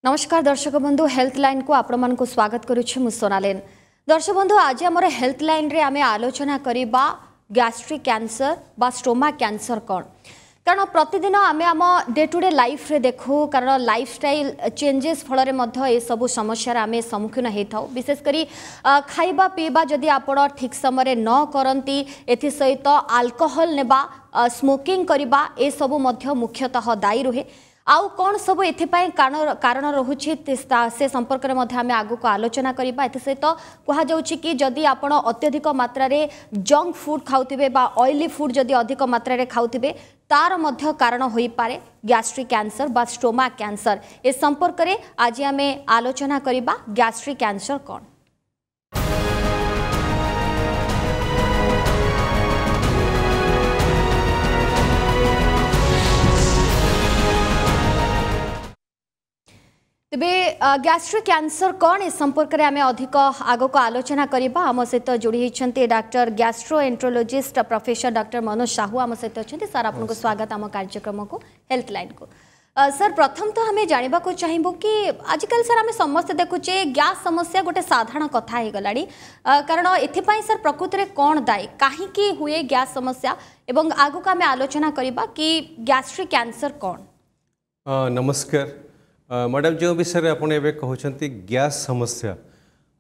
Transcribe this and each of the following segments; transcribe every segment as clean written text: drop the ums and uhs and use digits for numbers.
नमस्कार दर्शक बंधु हेल्थ लाइन को आपण मान को स्वागत करुछि मु सोनालेन। दर्शक बंधु आज हमर हेल्थ लाइन रे आमे आलोचना करिबा गैस्ट्रिक कैंसर बा स्टोमा कैंसर कोन कारण प्रतिदिन आमे आम डे टू डे लाइफ रे देखु कारण लाइफस्टाइल चेंजेस फल रे मध्य ए सब समस्या आमे सम्मुखीन हेथाउ विशेष करी खाइबा पीबा जदि आपण ठीक समय न करंती एथि सहित अल्कोहल नेबा स्मोकिंग करिबा ए सब मध्य मुख्यतः दायी रुहे आउ कौन सब एथिपाई कारण रहुछि से संपर्क में आमे आगु को आलोचना करिबा। एथि सहित कहा जाउछि कि जदि आपण अत्यधिक मात्रा रे जंक फूड खाउथिबे बा ऑयली फूड जदि अधिक मात्रा रे खाउथिबे तार मध्य कारण होई पारे गैस्ट्रिक कैंसर बा स्टोमा कैंसर। ए संपर्क में आज आमे आलोचना करिबा गैस्ट्रिक कैंसर कौन। तेबे गैस्ट्रिक कैंसर कौन इस संपर्क में आम अधिक आग को आलोचना करबा। आम सहित जोड़ी होती doctor gastroenterologist professor doctor Manoj Sahu आम सहित अच्छा सर आपको स्वागत आम कार्यक्रम को हेल्थ लाइन को। सर प्रथम तो हमें जानवा को चाहिए कि आजिकल सर आम समस्त देखुचे गैस समस्या गोटे साधारण कथा हो गला कारण एथिपाई सर प्रकृति में कौन दायी कहीं हुए गैस समस्या एवं आगु को आम आलोचना करबा कि गैस्ट्रिक कैंसर कौन। नमस्कार मैडम जो विषय आप कहते गैस समस्या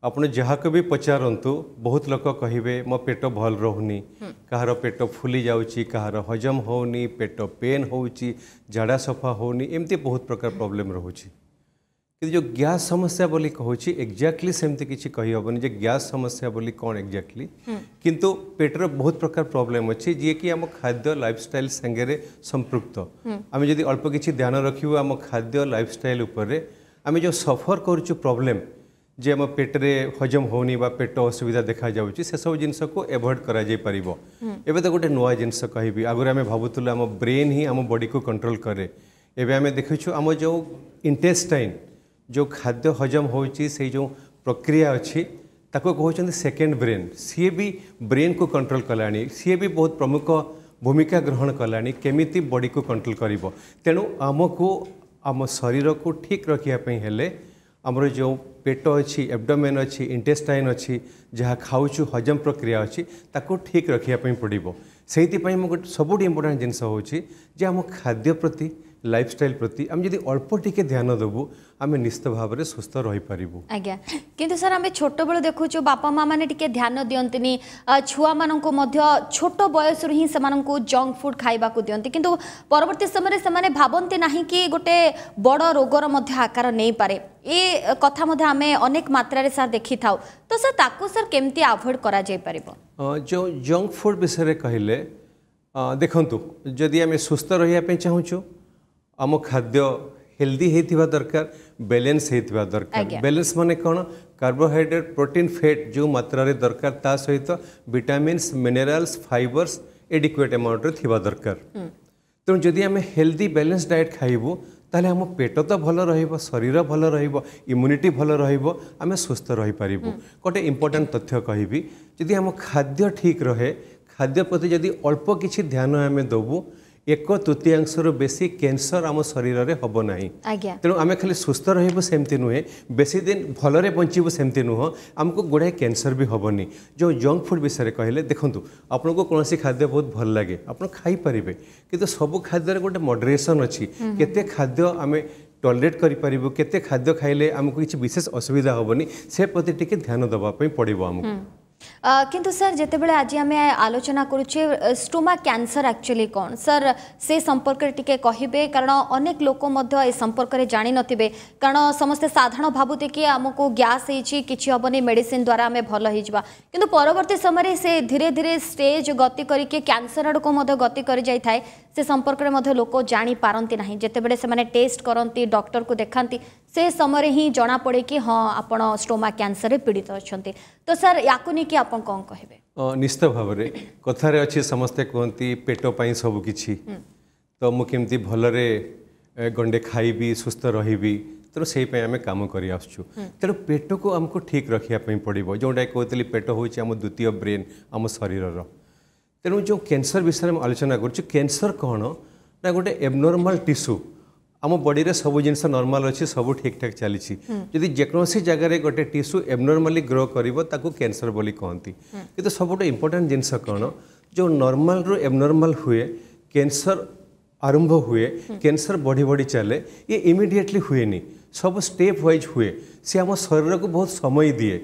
आपने जहाँ को भी पचारतु बहुत लोग कहे मो पेट भल रोनी कहार पेट फुली जाऊँगी कहार हजम होनी पेट पेन होउची झाड़ा सफा होनी एमती बहुत प्रकार प्रॉब्लम रोचे कि जो गैस समस्या बोली कहूँ एक्जाक्टली सेमती किसी कही हेनी जे गैस समस्या बोली कौन एक्जाक्टली किंतु पेटर बहुत प्रकार प्रॉब्लम अच्छी जी कि आम खाद्य लाइफस्टाइल संगे संपृक्त आम जब अल्प किसी ध्यान रखिबू आम खाद्य लाइफस्टाइल उपरे आम जो सफर करुचु प्रॉब्लम जे आम पेटरे हजम होनी बा पेट असुविधा देखा जाउची से सब जिनस को एवॉइड करा जाय परिबो। एबे तो गोटे नुआ जिनस कहबी आगुरी आम भावुतुलु आम ब्रेन ही आम बॉडी को कंट्रोल करे एबे आम देखुछु आम जो इंटेस्टाइन जो खाद्य हजम होची से जो प्रक्रिया अच्छी ताको कहते सेकेंड ब्रेन सी भी ब्रेन को कंट्रोल कलानी सी भी बहुत प्रमुख भूमिका ग्रहण कलानी केमिति बॉडी को कंट्रोल करिवो। तेणु आमको आम शरीर को ठीक रखापी हेले आमर जो पेट अच्छी एब्डोमेन अच्छी इंटेस्टाइन अच्छी जहाँ खाऊचु हजम प्रक्रिया अच्छी ताको ठीक रखापी पड़ो। से गोटे सबुठ इम्पोर्टाट जिनस होची आम खाद्य प्रति लाइफस्टाइल प्रति आम जब अल्प टिके ध्यान देवु आम निश्चित भाव में सुस्थ रही पारिबु। आज्ञा किंतु सर आम छोट बेलू देखुचु बापा माँ मैंने टिके ध्यान दियंतिनी छुआ माननकु मध्य छोट बयस ही सेमानंकु जंक फूड खाइबा को दियंती किंतु परवर्ती समय से माने भाबंती नाही कि गोटे बड़ रोगर मध्य आकार नहीं पारे ए कथा मध्य आमे अनेक मात्रा रे सर देखि थाउ तो सर ताकू सर केमती अवॉइड करा जाय परिबो। जो जंक फूड विषय कहले देखंतु जदि आमे सुस्थ रहिया पे चाहूछु आम खाद्य हेल्दी होइथिबा दरकार बैलेंस होइथिबा दरकार बैलेंस माने कौन कार्बोहाइड्रेट प्रोटीन फैट जो मात्रा रे दरकार ता सहित vitamins minerals fibres adequate amount रे थिबा दरकार। तेणु जदि आम हेल्दी बैलेंस डाइट खाइबू ताले आम पेट तो भल रहिबो शरीर भल रहिबो इम्यूनिटी भल रहिबो आम सुस्थ रही पारिबू। गोटे इम्पोर्टेंट तथ्य कहबी जदि आम खाद्य ठीक रहे खाद्य प्रति जदि अल्प किछि ध्यान आम देबू 1/3 बेसी कैंसर आम शरीर में हम ना। तेणु आम खाली सुस्थ रही सेमती नुहे बेसी दिन भलरे बंचबू सेमती नुह आमको गुड़ाए कैंसर भी हेनी। जो जंक फूड विषय कहले देखूँ आपन को कौन खाद्य बहुत भल लगे आप खाईपारे कि सब खाद्य गोटे मॉडरेशन अच्छी केते खाद्य आम टॉलरेट करें केते खाद्य खाइले आमको किसी विशेष असुविधा हेनी से प्रति टिके ध्यान देवाई पड़ो आमको। किंतु सर जितेबाला आज आम आलोचना करुचे स्टोमा कैंसर एक्चुअली कौन सर से संपर्क टिके कहिबे कारण अनेक लोक मध्य ए संपर्क रे जानि नथिबे कारण समस्त साधारण भाबुते कि आमको गैस होइछि किछि हबनी मेडिसिन द्वारा आमे भल होई जबा किंतु परवर्ती समय से धीरे धीरे स्टेज गति करिके कैंसर आड़ को मध्य गति करि जाय थाए से संपर्क में मध्य लोक जानी पारंती नहीं जितेबाला से माने टेस्ट करंती डॉक्टर को देखांती से समय ही जना पड़े कि हाँ आपण स्टोमा कैंसर रे पीड़ित अछंती तो सर याकु नि कि आपण कोन कहबे। निश्चित भाव में कथारे अच्छी समस्ते कहती पेट पाई सब किछि तो मु केमती भलरे गंडे खाइबी सुस्थ रहिबी तेणु से आम कम कर आसुँ। तेणु पेट को आमको ठीक रखापी पड़ो जोटा कहते पेट हूँ आम द्वितीय ब्रेन आम शरीर तेणु जो कैंसर विषय में आलोचना कर कैंसर कौन ना गोटे एबनॉर्मल टिश्यू आम बॉडी रे सब जिनस नॉर्मल अच्छी सब ठीक ठाक चली जदि जेकोसी जगह गोटे टिश्यू एबनॉर्मली ग्रो करिवो ताकू कैंसर बोली कहती किंतु सबुठ इंपोर्टेंट जिनस कौन जो नॉर्मल रु एबनॉर्मल हुए कैंसर आरंभ हुए कैंसर बढ़ी बढ़ी चले ये इमिडिएटली हुए नहीं सब स्टेप वाइज हुए सी आम शरीर को बहुत समय दिए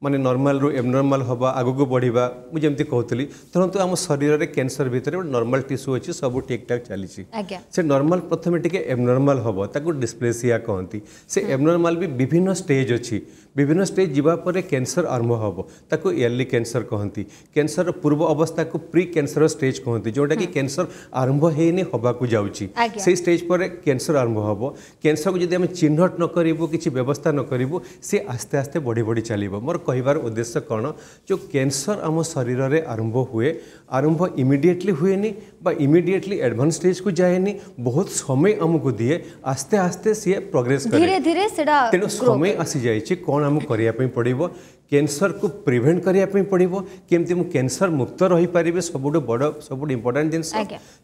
माने नॉर्मल रु एबनॉर्मल हवा आगु को बढ़िबा मुझे जमती कहतली तुरंत आम शरीर रे कैंसर भितर नॉर्मल टिश्यू अच्छी सब ठीक ठाक चली से नॉर्मल प्रथम टिके एबनॉर्मल हबो ताकू डिस्प्लेसिया कहती से एबनॉर्मल भी विभिन्न स्टेज अच्छी विभिन्न स्टेज जीवा परे कैंसर आरंभ हबो ताकू इयरली कैंसर कहती कैंसर पूर्व अवस्था को प्री कैंसर स्टेज कहती जोटा कि कैंसर आरंभ हेनी हबा को जाउची से स्टेज पर कैंसर आरंभ हबो कैंसर को जदि हम चिन्हट न करिवो किछि व्यवस्था न करिवो से आस्ते आस्ते बढ़ी बढ़ी चलिबो मोर कहबार उद्देश्य कौन जो कैंसर आम शरीर में आरंभ हुए आरंभ इमिडिएटली हुए बा इमिडिएटली एडवांस स्टेज को जाएनी बहुत समय आमको दिए आस्ते आस्ते सी प्रोग्रेस धीरे धीरे तेणु समय आसी जाइए कौन आम करने पड़ो कैंसर को प्रिवेंट करने पड़ो केमती मु कैंसर मुक्त रही पारे सबुठ बड़ सबुठ इंपोर्टेंट जिनस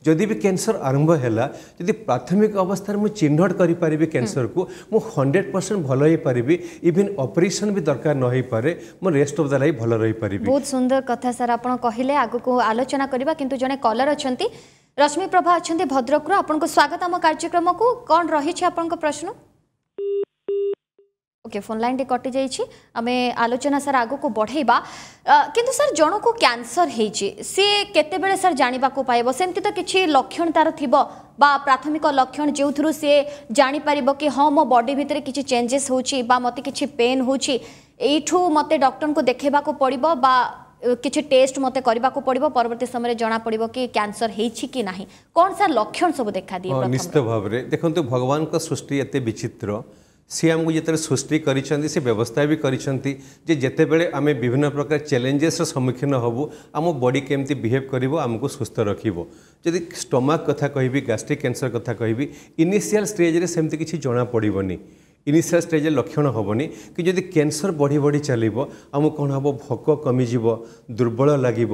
जदि भी कैंसर आरंभ है जदि प्राथमिक अवस्था मुझे चिन्हट करें कैंसर को मु 100% भल हो पारि इवन ऑपरेशन भी दरकार न हो पारे मो रेस्ट ऑफ द लाइफ भल रही पारि। बहुत सुंदर कथा सर आपण कहले आगु को आलोचना करबा किंतु जने कॉलर अछंती रश्मि प्रभा अछंती भद्रक रो आपन को स्वागत हम कार्यक्रम को कोन रही छै आपन को प्रश्न ओके फोन लाइन कटि जाइए आम आलोचना सर आग को बढ़ेबा किंतु सर जन को कैंसर होती सी केते सर जाना पाइब सेमती तो किसी लक्षण तार थिबो बा प्राथमिक लक्षण जो थ्रु सी जानी पारिबो कि हाँ मो बॉडी भितर किसी चेंजेस होची बा मते किसी पेन होची एठू मते डॉक्टर को देखेबा को पड़िबो बा किसी टेस्ट मते करबा को पड़िबो परवर्ती समय जना पड़िबो कि कैंसर हेछि कि नाही कोन सर लक्षण सब देखा दिए निश्चित भाव में देखंतु भगवान का सृष्टि एते विचित्र सी आमको जिते सृष्टि करिसेंती से व्यवस्था भी करिसेंती जे जेते बेले आमे विभिन्न प्रकार चैलेंजेस सम्मुखीन हबु आम बॉडी केमती बिहेव करिवो आमको सुस्थ रखिवो जदि स्टमक कथा कहबी गैस्ट्रिक कैंसर कथा कहबी इनिशियल स्टेज रे सेमती किछि जणा पड़िबोनी इनिशियल स्टेज लक्षण हेनी कि जदि कैंसर बढ़ी बढ़ी चलो आमको कौन हम भोक कमिज दुर्बल लगे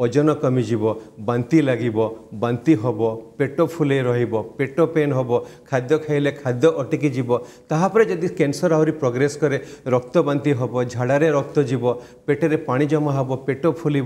ओजन कमिज बांती लगे बांती हम पेट फुले रेट पेन हम खाद्य खाइले खाद्य अटकी तापर जदि कैंसर आहरी प्रोग्रेस करे रक्त बांती हम झाड़े रक्त जीव पेटे पानी जमा हम पेट फुल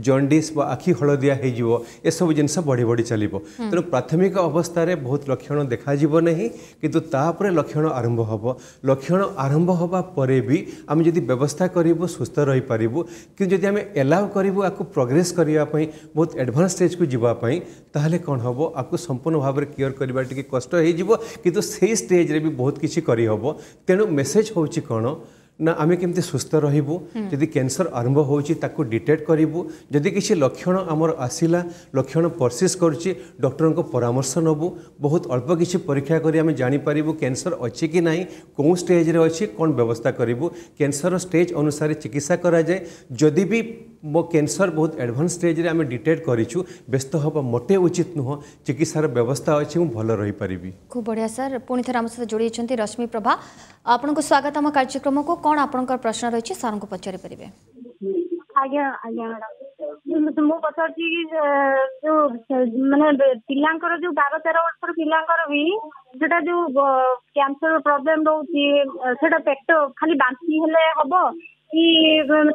जंडिस आखि हलदिया हो सब जिनस बढ़ी बढ़ी चलो तेणु प्राथमिक अवस्था बहुत लक्षण देखा नहीं किंतु तापर लक्षण आरंभ हम लक्षण आरंभ हवा परे भी आम जदि व्यवस्था करूँ सुस्थ रही पारू कि जदि आम एलाउ करूँ आपको प्रोग्रेस करने बहुत एडवांस स्टेज को जीवाई ताहले कौन हम आपको संपूर्ण भाव में केयर करवा टी कष्ट हो किंतु से स्टेज रे भी बहुत किसी करहब तेणु मेसेज हूँ कौन ना आम केमती सुस्थ रहीबू जदि कैंसर आरंभ होची ताकू डिटेक्ट करूँ जदि किसी लक्षण आमर आसिला लक्षण परसिस्ट करुच्ची डॉक्टर को परामर्श नबू बहुत अल्प किसी परीक्षा करी आम जापर कैंसर अच्छी कि नहीं कौन स्टेज रे अच्छी कौन व्यवस्था करूँ कैंसर स्टेज अनुसार चिकित्सा करा जाए जदि भी मो कैंसर बहुत एडवांस स्टेज रे आम डिटेक्ट करूँ व्यस्त हवा मोटे उचित नुह चिकित्सार व्यवस्था अच्छी मुझे भल रही पारिबी। खूब बढ़िया सर पुणी थे आम सहित जोड़ी रश्मि प्रभा आपन को स्वागत आम कार्यक्रम को कौन आपनकर प्रश्न रही सर को पचारि परिबे। आज्ञा आज्ञा मैडम मु पचारछि जो माने पिलांकर जो 12-13 वर्षर पिलांकर भी जेटा जो कैंसर प्रॉब्लम रहउछि सेटा पेट खाली बांती हेले हबो कि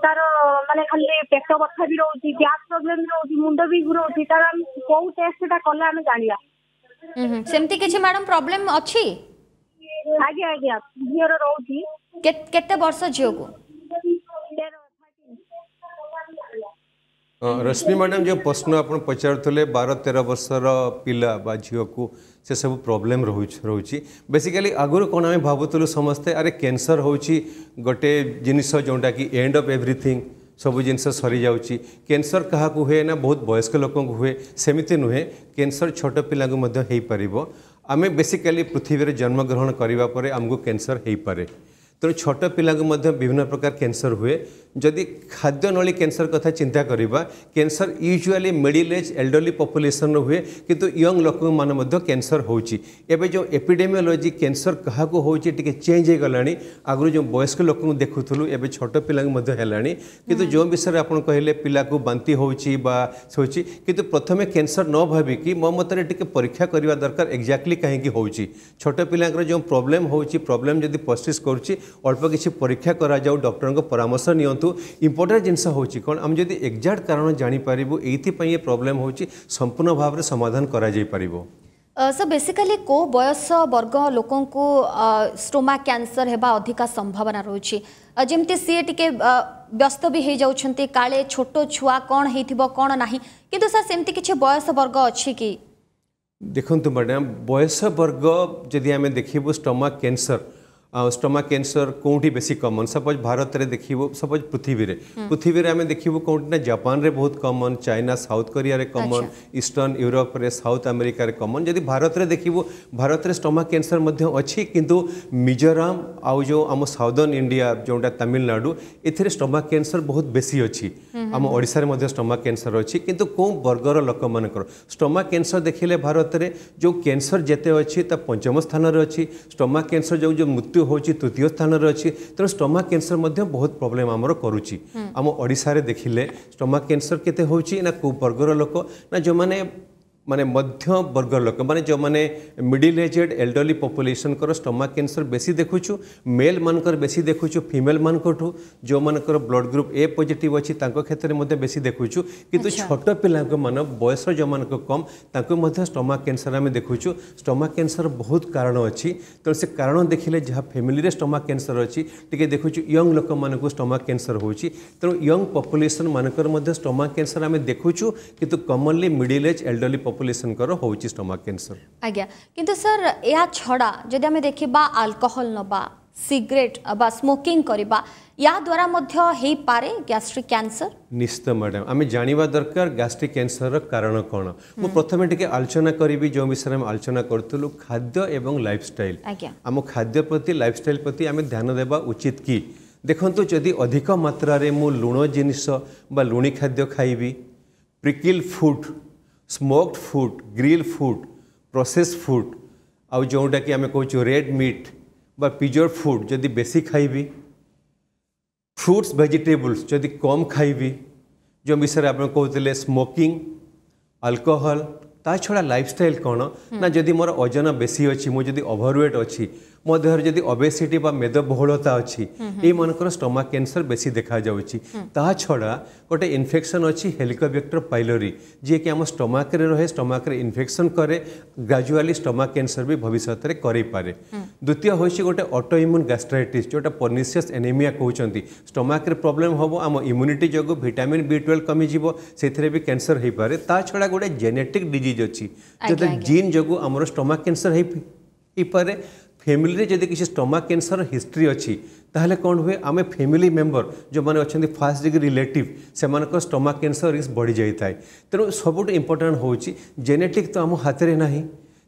तार माने खाली पेट बथा भी रहउछि गैस प्रॉब्लम रहउछि मुंड भी घुरउछि तार हम को टेस्ट टा कला हम जानिया सेमती किछि मैडम प्रॉब्लम अछि आज्ञा आज्ञा झियर रहउछि केते वर्ष झियो को रश्मि मैडम जो प्रश्न आप पचारुले 12-13 वर्षर पिला बा झील को से सब प्रॉब्लम रोचे बेसिकली आगुरी कौन आम भावुलु समस्ते अरे कैंसर होची गोटे जिनिस जोटा कि एंड ऑफ एवरीथिंग सब जिनस सरी जाऊँगी कैंसर क्या हुए ना बहुत वयस्क लोक हुए सेमती नुहे कैंसर छोट पिला हो पार आम बेसिकली पृथ्वी में जन्मग्रहण करने आमको कैंसर हो पारे तेणु छोट पिला विभिन्न प्रकार कैंसर हुए जदि खाद्य नली कैंसर कथा चिंता करिबा cancer usually middle age elderly population हुए किंतु यंग लोक मान मध्य कैंसर होउची एबे जो एपिडेमियोलॉजी कैंसर कहा को होउची टिके चेंज हे गलानी आगु जो वयस्क लोक देखुथुलु एबे छोट पिला मध्य हेलानी किंतु जो विषय आपण कहले पिला को बांती होउची बा होउची किंतु प्रथमे कैंसर न भाबी कि मो मतरे टिके परीक्षा करबा दरकार एग्जैक्टली काहे कि होउची छोट पिलांकर जो प्रॉब्लम होउची प्रॉब्लम जदि परसिस्ट करूची अल्प किछि परीक्षा करा जाऊ डॉक्टर को परामर्श नियंतु इंपोर्टेंट जिनस होउची कोन हम जदि एग्जैक्ट कारण जानि पारिबु एथि पई ये प्रॉब्लम होउची संपूर्ण भाव रे समाधान करा जाई पारिबो सो बेसिकली को बयस वर्ग लोकों को स्टोमा कैंसर हेबा अधिका संभावना रोची जेमती सी टिके व्यस्त भी हो जाउछंती काले छोटो छुआ कौन हेथिबो कौन नाही किंतु सर सेमती किछि बयस वर्ग अछि कि देखंतु मैडम बयस वर्ग जदि आमे देखिबु स्टोमक कैंसर कोठी बेसी कॉमन सपोज भारत रे देखिबो सपोज पृथ्वी रे आमे देखिबो कोठी ना जापान रे बहुत कॉमन चाइना साउथ कोरिया रे कॉमन ईस्टर्न यूरोप रे साउथ अमेरिका रे कॉमन जदि भारत रे देखिबो भारत रे स्टोमक कैंसर मध्य अछि किंतु मिजोरम आउ जो हम साउदर्न इंडिया जोटा तमिलनाडु एथिरे स्टोमक कैंसर बहुत बेसी अछि हम ओडिसा रे मध्य स्टोमक कैंसर अछि किंतु को वर्गर लोक मानकर स्टोमक कैंसर देखिले भारत रे जो कैंसर जेते अछि त पंचम स्थान रे अछि स्टोमक कैंसर जो मृत्यु होची तृतीय स्थान रे अछि तेणु स्टोमक कैंसर मध्य बहुत प्रॉब्लम हमर करूची हम ओडिसा रे देखिले स्टोमक कैंसर केते होची ना को वर्गर लोक ना जो माने मध्य वर्ग लोक माने जो माने मिडिल एजेड एल्डरली पॉपुलेशन कर स्टोमक कैंसर बेसी देखुछु मेल मानकर बेसी देखुछु फीमेल मानकठु जो मानकर ब्लड ग्रुप ए पॉजिटिव अछि तांको क्षेत्र मध्ये बेसी देखुछु किंतु छोट पिलांक मान बयस जो मानक कम तांको मध्ये स्टोमक कैंसर हम देखुछु स्टोमक कैंसर बहुत कारण अछि तो से कारण देखिले जहा फैमिली रे स्टोमक कैंसर अछि टिके देखुछु यंग लोक मानक स्टोमक कैंसर होछि तेणु यंग पॉपुलेशन मानकर मध्ये स्टोमक कैंसर हम देखुछु किंतु commonly middle age elderly population करो होउची स्टोमक कैंसर आज्ञा किंतु सर या छड़ा जदि हमें देखिबा अल्कोहल नबा सिगरेट बा स्मोकिंग करबा या द्वारा मध्य हेई पारे गैस्ट्रिक कैंसर निश्चित मैडम आम जानिबा दरकार गैस्ट्रिक कैंसर कारण कौन मु प्रथमे टिके आलोचना करिवि जो विषय में आलोचना करथुलु खाद्य एवं लाइफस्टाइल आम खाद्य प्रति लाइफस्टाइल प्रति आम ध्यान देबा उचित कि देखंतु जदि अधिक मात्रा रे मु लुण जिनिस बा लुणी खाद्य खाइबी pickle food smoked food grill food process food आउ जोटा कि आम कहूँ रेड मीट बा पिजर फूड जदि बेसी खाइबी फ्रूट्स वेजिटेबल्स जदि कम खाइबी जो विषय आप कहते स्मोकिंग अल्कोहल ता छड़ा लाइफस्टाइल कौन ना जदि मोर ओजन बेसी अच्छी मुझे ओभरवेट अच्छी मो देहर जदि ओबेसिटी बा मेदबहुलता अच्छी ये मनकर स्टोमक कैंसर बेसी देखा जाउची ता छड़ा गोटे इन्फेक्शन अच्छी हेलिकोबैक्टर पाइलोरी जी कि आम स्टोमक रे रहे स्टोमक रे इन्फेक्शन करे ग्रेजुअली स्टोमक कैंसर भी भविष्य रे करै पारे द्वितीय होइछि गोटे ऑटो इम्यून गैस्ट्राइटिस जोटा पर्निशियस एनीमिया कहउचंती स्टोमक रे प्रॉब्लम होबो आम इम्यूनिटी जगो विटामिन B12 कमी जीवो सेथरे भी कैंसर हेई पारे ता छड़ा गोटे जेनेटिक डिजीज अच्छी जो जीन जगो आमर स्टोमक कैंसर हेई पारे फैमिली रे जदि किसी स्टोमक कैंसर हिस्ट्री अच्छी ताहले कौन हुए आम फैमिली मेंबर जो माने अच्छे फास्ट डिग्री रिलेटिव से स्टोमक कैंसर रिस्क बढ़ी जाए तेणु सबुठ इंपोर्टेंट होची जेनेटिक तो आम हाथ में ना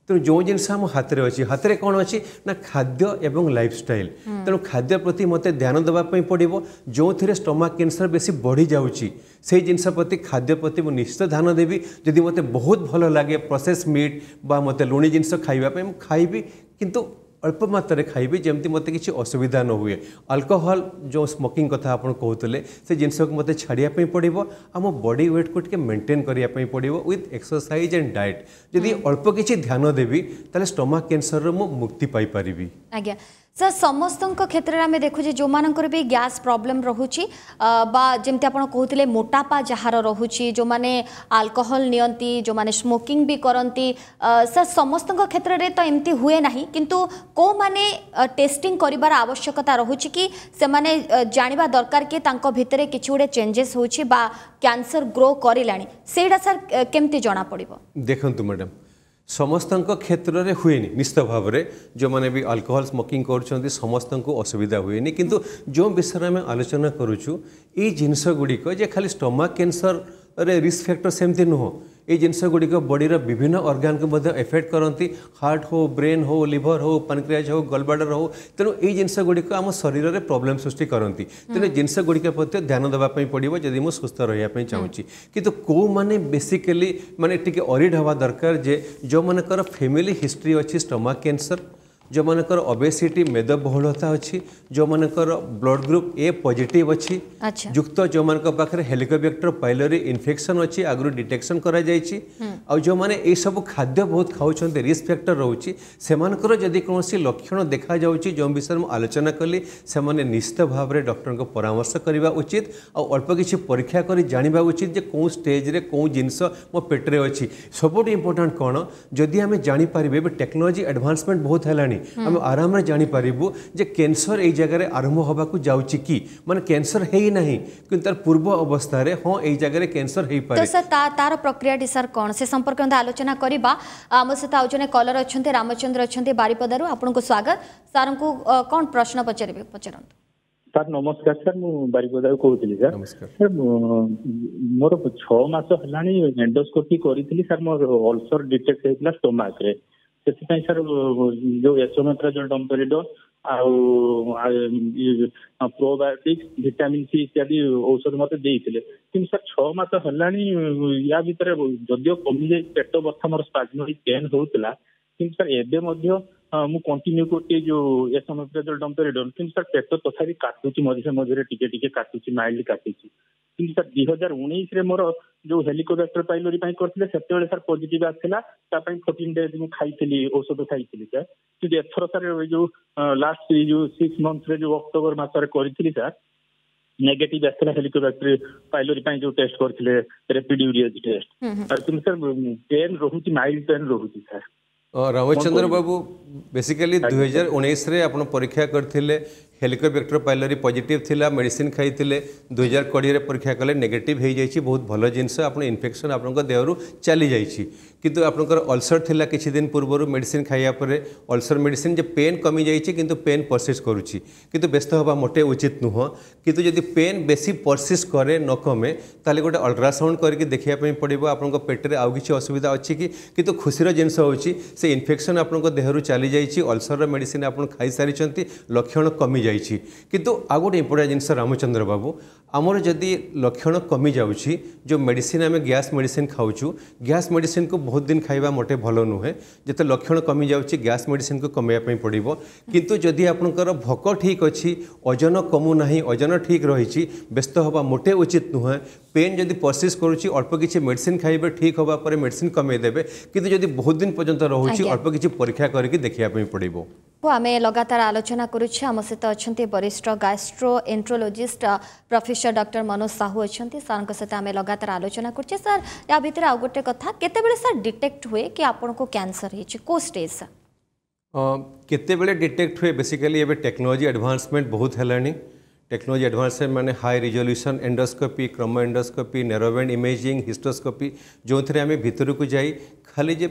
तेणु जो जिनस आम हाथ में अच्छी हाथ में कौन अच्छी ना खाद्य एवं लाइफस्टाइल तेणु खाद्य प्रति मत ध्यान देवाई पड़ो जो थे स्टोमक कैंसर बेसी बढ़ी जाऊँगी से जिनस प्रति खाद्य प्रति मुझे निश्चित ध्यान देवी जदि मत बहुत भल लगे प्रोसेस मीट बा मत लुणी जिनस खाइबा खाइबी किंतु अल्प मात्रा खाइबी जमती मत किसी असुविधा न हुए अल्कोहल जो स्मोकिंग कथा आप कहते से जिनस को मत छाड़ियापी पड़ो आम बॉडी वेट को टिके मेंटेन करने पड़ो विथ एक्सरसाइज एंड डाइट जदि अल्प किसी ध्यान देवी ताले स्टोमक कैंसर मु मुक्ति पाई पारिबी आज्ञा सर समस्त क्षेत्र में देखुचे जो मानकर भी गैस प्रॉब्लम रोची जमती आप कहते मोटापा जहार रोची जो माने अल्कोहल नियंती जो माने स्मोकिंग भी करती सर समस्त क्षेत्र में तो एमती हुए ना किंतु को माने टेस्टिंग करिबार आवश्यकता रोची कि से माने जानिबा दरकार कि तांको भितरे किछि गोटे चेंजेस होछि बा कैंसर ग्रो करिलानी सेडा सर केमती जाना पड़िबो देखंतु मैडम समस्त क्षेत्र में हुए निश्चित भाव में जो मैंने भी अल्कोहल स्मोकिंग कर समस्त को असुविधा हुए किंतु जो विषय में आलोचना करुचु ये जिनस गुड़िक जे खाली स्टोमक कैंसर रे रिस्क फैक्टर सेमती नुह ये जिनस गुड़िक बॉडीर विभिन्न ऑर्गन को एफेक्ट करती हार्ट हो ब्रेन हो लिवर हो पैनक्रियाज हो गलब्लाडर हो तेणु ये जिनस गुड़िक आम शरीर में प्रोब्लेम सृष्टि करती तेणु जिनस गुड़िक प्रति ध्यान देवाई पड़ो जदि मुझे सुस्थ रही चाहूँगी कि कौ मैंने बेसिकली माने टिके ऑरिड हवा दरकार जे जो मानकर फैमिली हिस्ट्री अच्छी स्टमक कैंसर जो मानकर ओबेसिटी मेदबहुलता अच्छी जो मानकर ब्लड ग्रुप ए पॉजिटिव अच्छी युक्त जो मान पाखे हेलिकोबैक्टर पाइलोरी इन्फेक्शन अच्छी आगु डिटेक्शन करा जायछि आ जो माने ए सब खाद्य बहुत खाउछन्ते रिस्क फैक्टर रहउछि सेमानकर जदि कोनोसी लक्षण देखा जाउछि जो विषय में आलोचना कली से माने निश्चित भाव में डॉक्टर को परामर्श करबा उचित आ अल्प किछि परीक्षा करी जानिबा उचित जे कोन स्टेज रे कोन जिंस मो पेटरे अछि सबोट इंपोर्टेंट कोन जदि हमें जानि परिबे टेक्नोलॉजी एडवांसमेंट बहुत हेलानी आम आराम जानी पारिबु जे कैंसर ए जगह आरंभ होबा को जाउची कि माने कैंसर है ही नहीं कि तार पूर्व अवस्था रे हां ए जगह कैंसर है पारे तो सर तार प्रक्रिया डी सर कोन से संपर्क में आलोचना करिबा आम सहित आउ जने कॉलर अछंते रामचंद्र अछंते बारिपदारु आपन को स्वागत सर को कोन प्रश्न पचरबे पचरन सर नमस्कार सर मु बारिपदारु कहउतली सर नमस्कार सर मोर 6 मास हलानी एंडोस्कोपी करितली सर मोर अल्सर डिटेक्ट हेतला स्टमक रे से सर जो एसोमेट्राजोल डोम्पेरिडोन प्रोबायोटिक्स विटामिन सी इत्यादि औषध मत देइथिले कि सर 6 मास हलानी या भीतर जदियो कमी जाई पेट बथा मोर स्पाज्मोडिक पेन होतला कि सर एबे मध्ये मु कंटिन्यू करते जो एसोमेट्राजोल डोम्पेरिडोन कि सर पेट तथापि काटुची मझे मझे टिके काटुची माइल्ड काटुची कि सर 2019 रे मोर जो हेलिकोबैक्टर पाइलोरी करते से सर पॉजिटिव आसला 14 डेज मु खाई औषध खाई सर कि एथर सर जो लास्ट जो 6 मंथ रे जो अक्टोबर मास करी सर नेगेटिव आसला हेलिकोबैक्टर पाइलोरी जो टेस्ट करते rapid urea test sir pain रोची माइल्ड पेन रोची सर रामचंद्र बाबू बेसिकली 2019 रे आपण परीक्षा करथिले हेलिकोबैक्टर पाइलोरी पॉजिटिव थिला मेडिसिन खाइथिले 2020 रे परीक्षा कले नेगेटिव हो जाइछि बहुत भलो जिंस आपण इन्फेक्शन आपण देहरु चली जाइछि किंतु आपनकर अल्सर थिला किछि दिन पूर्वरु मेडिसिन खाइया परे अल्सर मेडिसिन जे पेन कमी जाइछि किंतु पेन परसिस्ट करूछि किंतु व्यस्त होबा मोटे उचित नुह किंतु यदि पेन बेसी परसिस्ट करे न कमे ताले गोटे अल्ट्रासाउंड करके देखिया पई पड़िबो आपनको पेटरे आउ किछि असुविधा अछि कि किंतु खुशीर जिंस होछि से इन्फेक्शन आपनको देहरु चली जाइछि अल्सर मेडिसिन आपण खाइ सारिछंती लक्षण कमी जाइछि किंतु आ गोटे इंपोर्टेंट जिंस रामचंद्र बाबू आमर जदि लक्षण कमी जाउछि जो मेडिसिन आमे गैस मेडिसिन खाउछु गैस मेडिसिन को बहुत दिन खाइबा मोटे भलो नुहे जते लक्षण कमी जाउछि गैस मेडिसिन को कमेया पई पड़िबो किंतु जदि आपनकर भोक ठीक अछि ओजन कमु नाही ओजन ठीक रहिछि व्यस्त होबा मोटे उचित नुहे पेन जदि परसिस्ट करूछि अल्प किछि मेडिसिन खाइबे ठीक होबा परे मेडिसिन कमे देबे किंतु जदि बहुत दिन पर्यंत रहुछि अल्प किछि परीक्षा करके देखिया पई पड़िबो आमे लगातार आलोचना करुछे आम सहित अछंती वरिष्ठ gastroenterologist professor doctor Manoj Sahu अछंती सर सहित आमे लगातार आलोचना करछे सर या भीतर आ गोटे कथा केते बेले सर डिटेक्ट हुए कि आपन को कैंसर हेछि को स्टेज सर केते बेले डिटेक्ट हुए बेसिकली एबे टेक्नोलॉजी एडवांसमेंट बहुत हेलानी टेक्नोलॉजी एडवांसमेंट माने high resolution endoscopy chromo endoscopy narrowband imaging histoscopy जो थे आम भितर को जाई खाली जे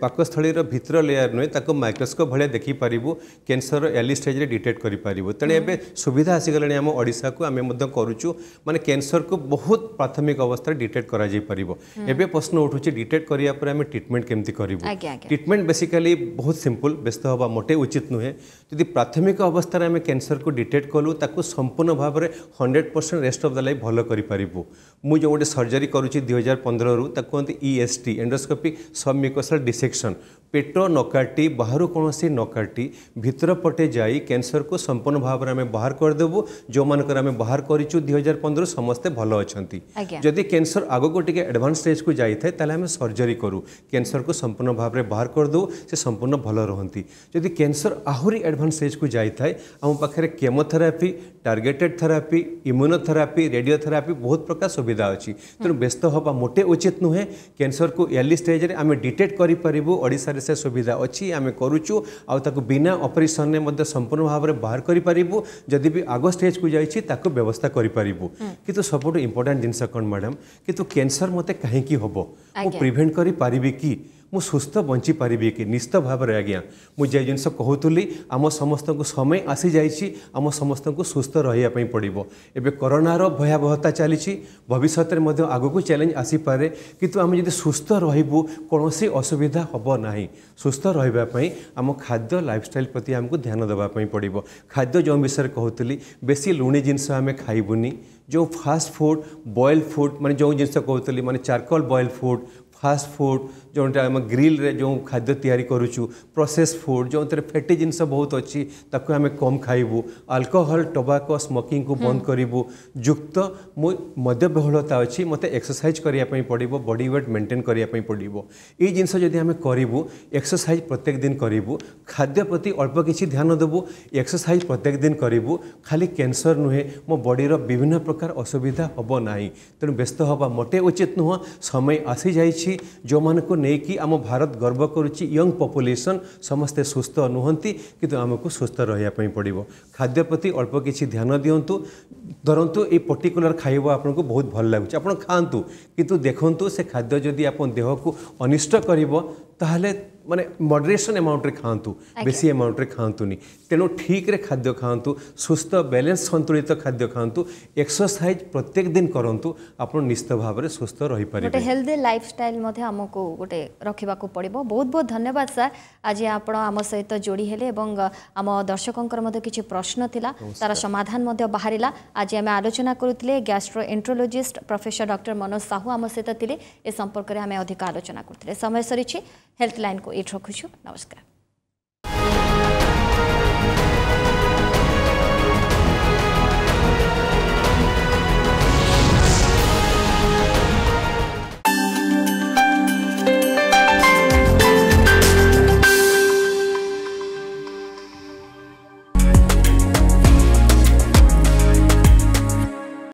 पाकस्थलीर भितर लेयर नुहे ताको माइक्रोस्कोप भाया देखी पारिबु कैंसर अर्ली स्टेज रे डिटेक्ट करि पारिबु तेने एबे सुविधा आसीगलानी आम ओडिशा को आमे मध्य करूछु माने कैंसर को बहुत प्राथमिक अवस्था डिटेक्ट करा जाई पारिबो एबे प्रश्न उठुछि डिटेक्ट करिया पर आमे ट्रीटमेंट केमति करिबु ट्रीटमेंट बेसिकली बहुत सिंपल व्यस्त होबा मोटे उचित नुहे यदि प्राथमिक अवस्था रे आमे कैंसर को डिटेक्ट कलु ताको संपूर्ण भाव में 100% रेस्ट ऑफ द लाइफ भलो करि पारिबु मु जो गोटे सर्जरी करूछि 2015 रु ताको कहते EST एंडोस्कोपी सबम्यूकोसल डिसेक्शन पेट न काटी बाहर कौन न काटी भितर पटे जाई कैंसर को संपूर्ण भाव में आम बाहर करदेबू जो मानकर आम बाहर करूँ 2015 समस्ते भल अच्छा जदि कैंसर आग को टे एडवांस स्टेज को जाए आम सर्जरी करूँ कैंसर को संपूर्ण भाव में बाहर करदे से संपूर्ण भल रहती जदि कैंसर आहरी एडवांस स्टेज को जाए आम पाखे chemotherapy targeted therapy immunotherapy radiotherapy बहुत प्रकार सुविधा अच्छी तेणु व्यस्त हवा मोटे उचित नुहे कैंसर को अर्ली स्टेज रे आम डिटेक्ट करूँ ओडिशा से सुविधा अच्छी आम करुचु आउ बिना ऑपरेशन ने मध्य संपूर्ण भाव में बाहर करूँ जदि भी आग स्टेज को जाइए ताको व्यवस्था करूँ किंतु सबुठ इंपोर्टेंट जिनस कौन मैडम किंतु कैंसर मते कहीं हम प्रिभेंट करी पारिबी कि मु सुस्थ बंची पारिबी कि निश्चित भाव में आज्ञा मुझे जिन कहूली आम समस्त को समय आसी जाइए आम समस्त को सुस्थ रही पड़ो एवं कोरोनार भयावहता चली भविष्य में आग को चैलेंज आसीपे किंतु आम जब सुस्थ रही कौन असुविधा हम ना सुस्थ रही आम खाद्य लाइफस्टाइल प्रति आमको ध्यान देवाई पड़ो खाद्य जो विषय कहूली बेसी लुणी जिनस आम खाइबुनी जो फास्ट फूड बॉयल फूड माने जो जिनस कहूली माने charcoal boil food fast food जो आम ग्रिल रे जो खाद्य तैयारी करुचु प्रोसेस फूड जो फैटी जिनस बहुत अच्छी ताको आम कम खाइबू अल्कोहल टोबाको स्मोकिंग को बंद करूँ युक्त मद्य बहुलता अच्छी मत एक्सरसाइज करने पड़ो बॉडी वेट मेंटेन करने पड़ो ये जिनस जदि आम करूँ एक्सरसाइज प्रत्येक दिन करूँ खाद्य प्रति अल्प किसी ध्यान देवु एक्सरसाइज प्रत्येक दिन करूँ खाली कैंसर नुहे मो बॉडीर विभिन्न प्रकार असुविधा हम ना तेणु व्यस्त हवा मोटे उचित नुह समय आसी जाइए जो मान को नहीं आम भारत गर्व करुच्ची यंग पॉपुलेशन समस्ते सुस्थ नुहंती किंतु आमको सुस्थ रही पड़ो खाद्य प्रति अल्प किसी ध्यान दिंतु धरतु ये पर्टिकुलर खाइबा आपको बहुत भल लगुच आप खातु किंतु देखु से खाद्य जदि आप देह को अनिष्ट करिवो ताहले माने मॉडरेशन अमाउंट रे खातु बेसी अमाउंट रे खातुनी तेणु ठीक रे खाद्य खातु सुस्थ बैलेंस संतुलित खाद्य खातु एक्सरसाइज प्रत्येक दिन करंतु आप निश्चित भाव में सुस्थ रही पारे गोटे हेल्दी लाइफस्टाइल मध्ये हमको गोटे रखा पड़ो बहुत बहुत धन्यवाद सर आज आप आम सहित जोड़ी हेले एवं आम दर्शकों मध्ये किछि प्रश्न थिला तार समाधान मध्ये बाहरिला आज आम आलोचना करुले gastroenterologist professor doctor Manoj Sahu आम सहित थिले ए संपर्क में आम अधिक आलोचना करते समय सरी हेल्थ लाइन को ये रखुछु नमस्कार।